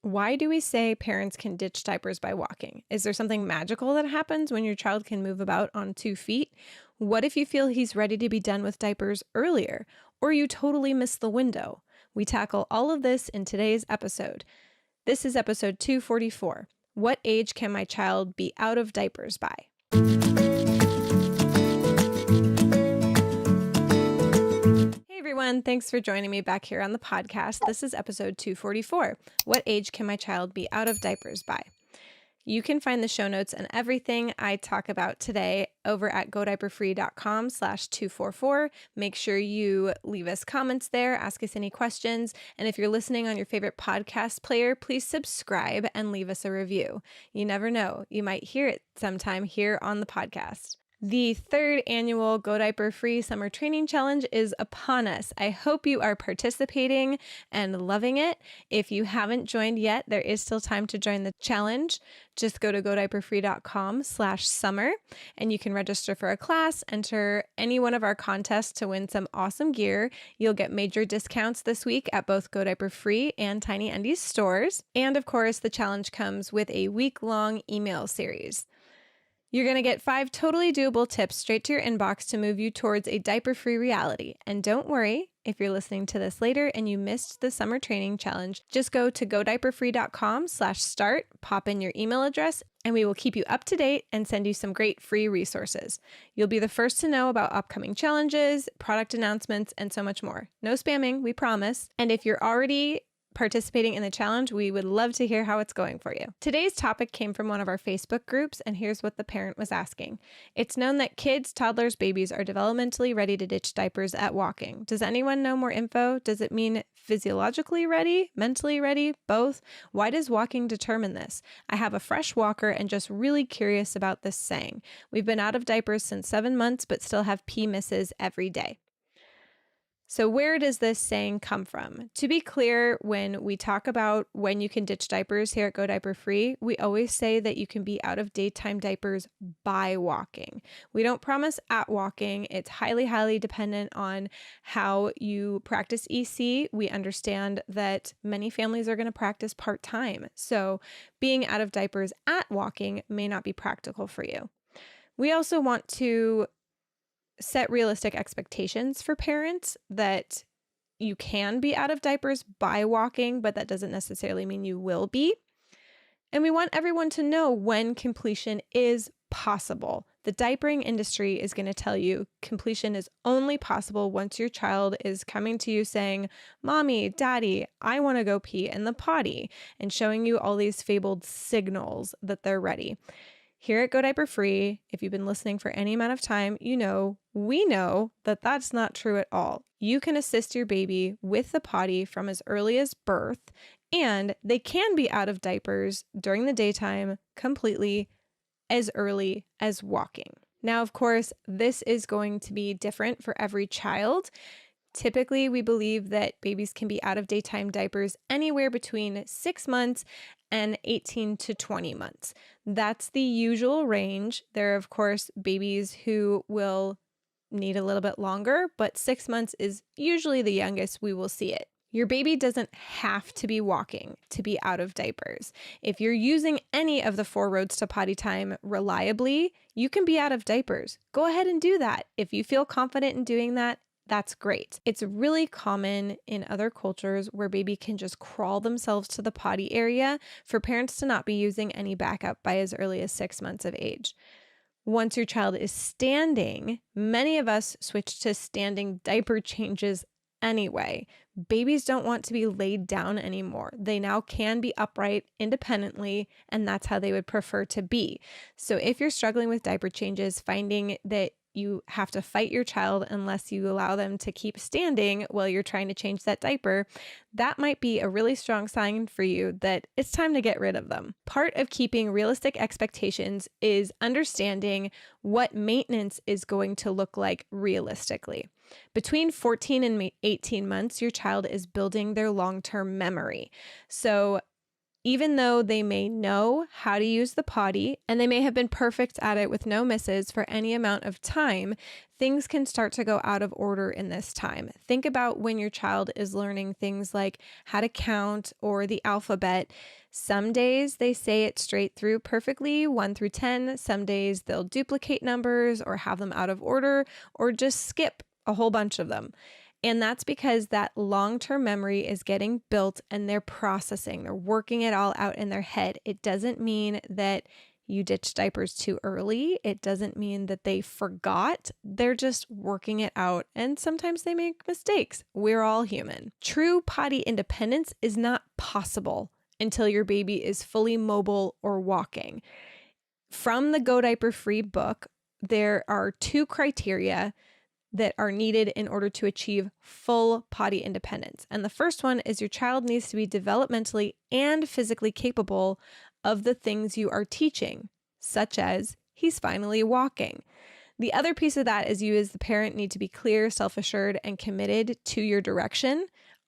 Why do we say parents can ditch diapers by walking? Is there something magical that happens when your child can move about on 2 feet? What if you feel he's ready to be done with diapers earlier, or you totally missed the window? We tackle all of this in today's episode. This is episode 244. What age can my child be out of diapers by? Hey everyone, thanks for joining me back here on the podcast. This is episode 244. What age can my child be out of diapers by? You can find the show notes and everything I talk about today over at godiaperfree.com/244. Make sure you leave us comments there, ask us any questions, and if you're listening on your favorite podcast player, please subscribe and leave us a review. You never know, you might hear it sometime here on the podcast. The third annual Go Diaper Free Summer Training Challenge is upon us. I hope you are participating and loving it. If you haven't joined yet, there is still time to join the challenge. Just go to godiaperfree.com/summer and you can register for a class, enter any one of our contests to win some awesome gear. You'll get major discounts this week at both Go Diaper Free and Tiny Undies stores. And of course, the challenge comes with a week-long email series. You're going to get 5 totally doable tips straight to your inbox to move you towards a diaper-free reality. And don't worry, if you're listening to this later and you missed the summer training challenge, just go to godiaperfree.com/start, pop in your email address, and we will keep you up to date and send you some great free resources. You'll be the first to know about upcoming challenges, product announcements, and so much more. No spamming, we promise. And if you're already participating in the challenge, we would love to hear how it's going for you. Today's topic came from one of our Facebook groups, and here's what the parent was asking. It's known that kids, toddlers, babies are developmentally ready to ditch diapers at walking. Does anyone know more info? Does it mean physiologically ready, mentally ready, both? Why does walking determine this? I have a fresh walker and just really curious about this saying. We've been out of diapers since 7 months, but still have pee misses every day. So where does this saying come from? To be clear, when we talk about when you can ditch diapers here at Go Diaper Free, we always say that you can be out of daytime diapers by walking. We don't promise at walking. It's highly, highly dependent on how you practice EC. We understand that many families are going to practice part-time. So being out of diapers at walking may not be practical for you. We also want to set realistic expectations for parents that you can be out of diapers by walking, but that doesn't necessarily mean you will be. And we want everyone to know when completion is possible. The diapering industry is going to tell you completion is only possible once your child is coming to you saying, "Mommy, Daddy, I want to go pee in the potty," and showing you all these fabled signals that they're ready. Here at Go Diaper Free, if you've been listening for any amount of time, we know that that's not true at all. You can assist your baby with the potty from as early as birth, and they can be out of diapers during the daytime completely as early as walking. Now, of course, this is going to be different for every child. Typically, we believe that babies can be out of daytime diapers anywhere between 6 months and 18 to 20 months. That's the usual range. There are, of course, babies who will need a little bit longer, but 6 months is usually the youngest we will see it. Your baby doesn't have to be walking to be out of diapers. If you're using any of the 4 roads to potty time reliably, you can be out of diapers. Go ahead and do that. If you feel confident in doing that, that's great. It's really common in other cultures where baby can just crawl themselves to the potty area for parents to not be using any backup by as early as 6 months of age. Once your child is standing, many of us switch to standing diaper changes anyway. Babies don't want to be laid down anymore. They now can be upright independently, and that's how they would prefer to be. So if you're struggling with diaper changes, finding that you have to fight your child unless you allow them to keep standing while you're trying to change that diaper, that might be a really strong sign for you that it's time to get rid of them. Part of keeping realistic expectations is understanding what maintenance is going to look like realistically. Between 14 and 18 months, your child is building their long-term memory. So Even though they may know how to use the potty and they may have been perfect at it with no misses for any amount of time, things can start to go out of order in this time. Think about when your child is learning things like how to count or the alphabet. Some days they say it straight through perfectly, 1 through 10. Some days they'll duplicate numbers or have them out of order or just skip a whole bunch of them. And that's because that long-term memory is getting built and they're processing, they're working it all out in their head. It doesn't mean that you ditched diapers too early. It doesn't mean that they forgot. They're just working it out. And sometimes they make mistakes. We're all human. True potty independence is not possible until your baby is fully mobile or walking. From the Go Diaper Free book, there are 2 criteria that are needed in order to achieve full potty independence. And the first one is your child needs to be developmentally and physically capable of the things you are teaching, such as he's finally walking. The other piece of that is you as the parent need to be clear, self-assured, and committed to your direction.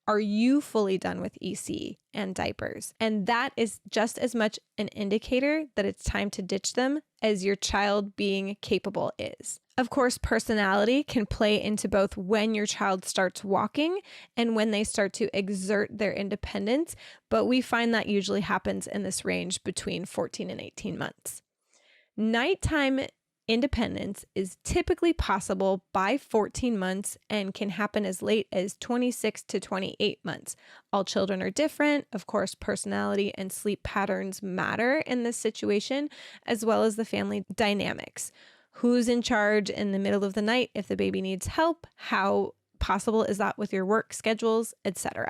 Are you fully done with EC and diapers? And that is just as much an indicator that it's time to ditch them as your child being capable is. Of course, personality can play into both when your child starts walking and when they start to exert their independence, but we find that usually happens in this range between 14 and 18 months. Nighttime independence is typically possible by 14 months and can happen as late as 26 to 28 months. All children are different. Of course, personality and sleep patterns matter in this situation, as well as the family dynamics. Who's in charge in the middle of the night if the baby needs help? How possible is that with your work schedules, etc.?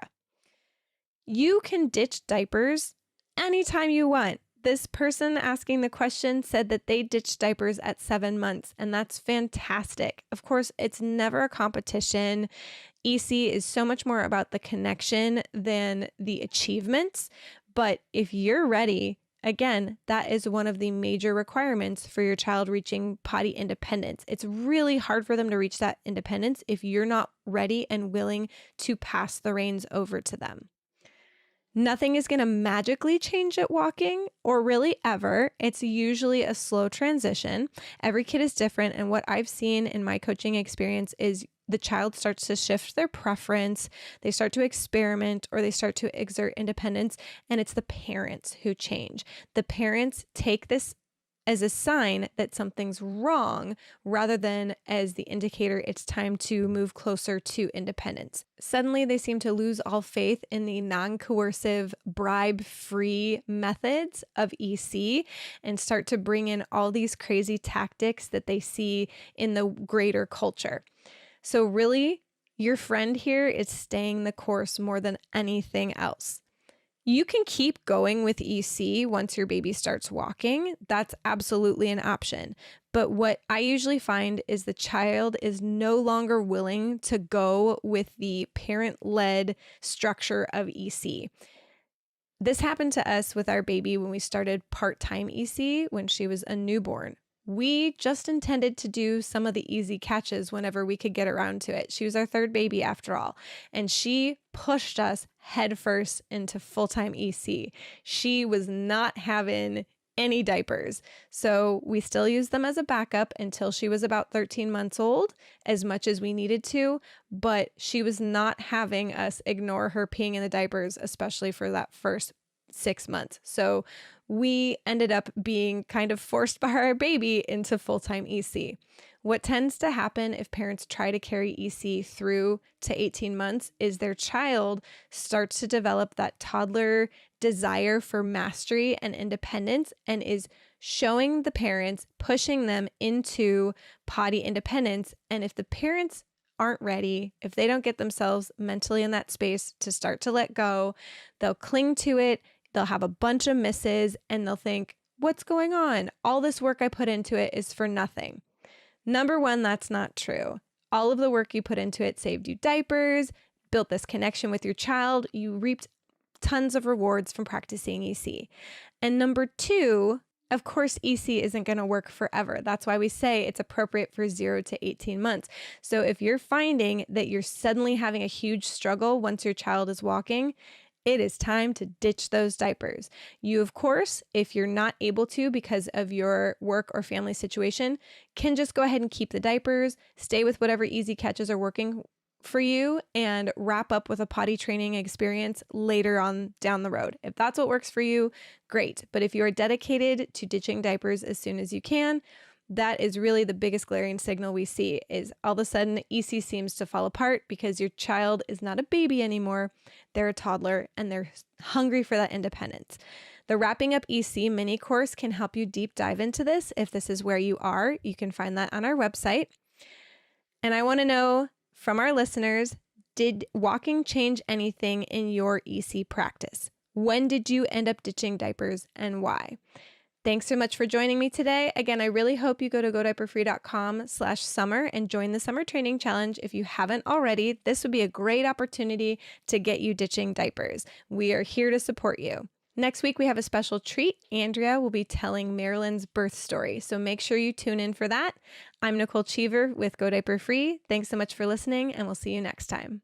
You can ditch diapers anytime you want. This person asking the question said that they ditched diapers at 7 months, and that's fantastic. Of course, it's never a competition. EC is so much more about the connection than the achievements. But if you're ready, again, that is one of the major requirements for your child reaching potty independence. It's really hard for them to reach that independence if you're not ready and willing to pass the reins over to them. Nothing is going to magically change at walking, or really ever. It's usually a slow transition. Every kid is different, and what I've seen in my coaching experience is the child starts to shift their preference, they start to experiment, or they start to exert independence, and it's the parents who change. The parents take this as a sign that something's wrong rather than as the indicator it's time to move closer to independence. Suddenly, they seem to lose all faith in the non-coercive, bribe-free methods of EC and start to bring in all these crazy tactics that they see in the greater culture. So really, your friend here is staying the course more than anything else. You can keep going with EC once your baby starts walking. That's absolutely an option. But what I usually find is the child is no longer willing to go with the parent-led structure of EC. This happened to us with our baby when we started part-time EC when she was a newborn. We just intended to do some of the easy catches whenever we could get around to it. She was our 3rd baby after all, and she pushed us headfirst into full-time EC. She was not having any diapers. So we still used them as a backup until she was about 13 months old, as much as we needed to, but she was not having us ignore her peeing in the diapers, especially for that first 6 months. So we ended up being kind of forced by our baby into full-time EC. What tends to happen if parents try to carry EC through to 18 months is their child starts to develop that toddler desire for mastery and independence and is showing the parents, pushing them into potty independence. And if the parents aren't ready, if they don't get themselves mentally in that space to start to let go, they'll cling to it. They'll have a bunch of misses and they'll think, what's going on? All this work I put into it is for nothing. Number one, that's not true. All of the work you put into it saved you diapers, built this connection with your child. You reaped tons of rewards from practicing EC. And number two, of course, EC isn't going to work forever. That's why we say it's appropriate for 0 to 18 months. So if you're finding that you're suddenly having a huge struggle once your child is walking, It is time to ditch those diapers. You, of course, if you're not able to because of your work or family situation, can just go ahead and keep the diapers, stay with whatever easy catches are working for you, and wrap up with a potty training experience later on down the road. If that's what works for you, great. But if you are dedicated to ditching diapers as soon as you can, that is really the biggest glaring signal we see is all of a sudden EC seems to fall apart because your child is not a baby anymore. They're a toddler and they're hungry for that independence. The Wrapping Up EC mini course can help you deep dive into this. If this is where you are, you can find that on our website. And I want to know from our listeners, did walking change anything in your EC practice? When did you end up ditching diapers and why? Thanks so much for joining me today. Again, I really hope you go to godiaperfree.com/summer and join the summer training challenge. If you haven't already, this would be a great opportunity to get you ditching diapers. We are here to support you. Next week, we have a special treat. Andrea will be telling Marilyn's birth story, so make sure you tune in for that. I'm Nicole Cheever with Go Diaper Free. Thanks so much for listening, and we'll see you next time.